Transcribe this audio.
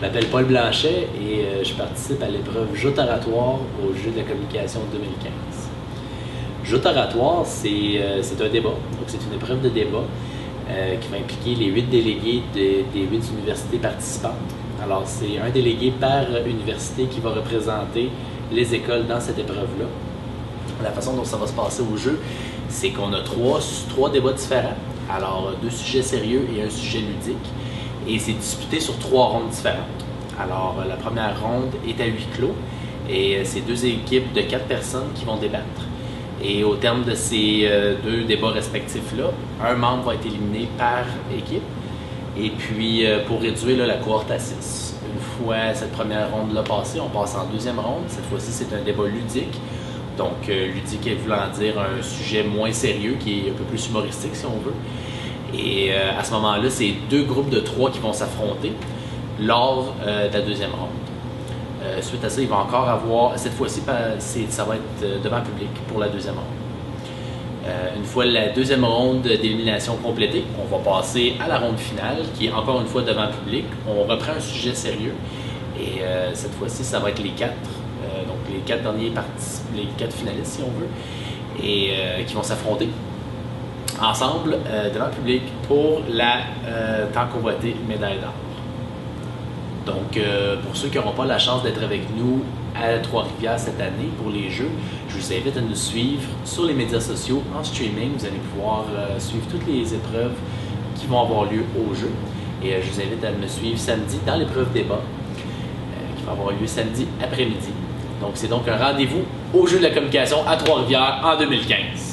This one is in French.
Je m'appelle Paul Blanchet et je participe à l'épreuve Joutes oratoires au Jeux de la communication 2015. Joutes oratoires, c'est un débat, donc c'est une épreuve de débat qui va impliquer les 8 délégués des 8 universités participantes. Alors, c'est un délégué par université qui va représenter les écoles dans cette épreuve-là. La façon dont ça va se passer au jeu, c'est qu'on a trois débats différents. Alors, 2 sujets sérieux et un sujet ludique. Et c'est disputé sur 3 rondes différentes. Alors, la première ronde est à huis clos et c'est 2 équipes de 4 personnes qui vont débattre. Et au terme de ces 2 débats respectifs-là, un membre va être éliminé par équipe. Et puis, pour réduire la cohorte à 6. Une fois cette première ronde-là passée, on passe en deuxième ronde. Cette fois-ci, c'est un débat ludique. Donc, ludique voulant dire un sujet moins sérieux, qui est un peu plus humoristique, si on veut. Et à ce moment-là, c'est 2 groupes de 3 qui vont s'affronter lors de la deuxième ronde. Suite à ça, il va encore avoir, cette fois-ci, ça va être devant public pour la deuxième ronde. Une fois la deuxième ronde d'élimination complétée, on va passer à la ronde finale, qui est encore une fois devant public. On reprend un sujet sérieux et cette fois-ci, ça va être les 4. Donc les 4 derniers les 4 finalistes, si on veut, et qui vont s'affronter ensemble devant le public pour la tant convoitée médaille d'or. Donc, pour ceux qui n'auront pas la chance d'être avec nous à Trois-Rivières cette année pour les Jeux, je vous invite à nous suivre sur les médias sociaux en streaming. Vous allez pouvoir suivre toutes les épreuves qui vont avoir lieu au Jeux. Et je vous invite à me suivre samedi dans l'épreuve débat qui va avoir lieu samedi après-midi. Donc, c'est donc un rendez-vous au Jeux de la communication à Trois-Rivières en 2015.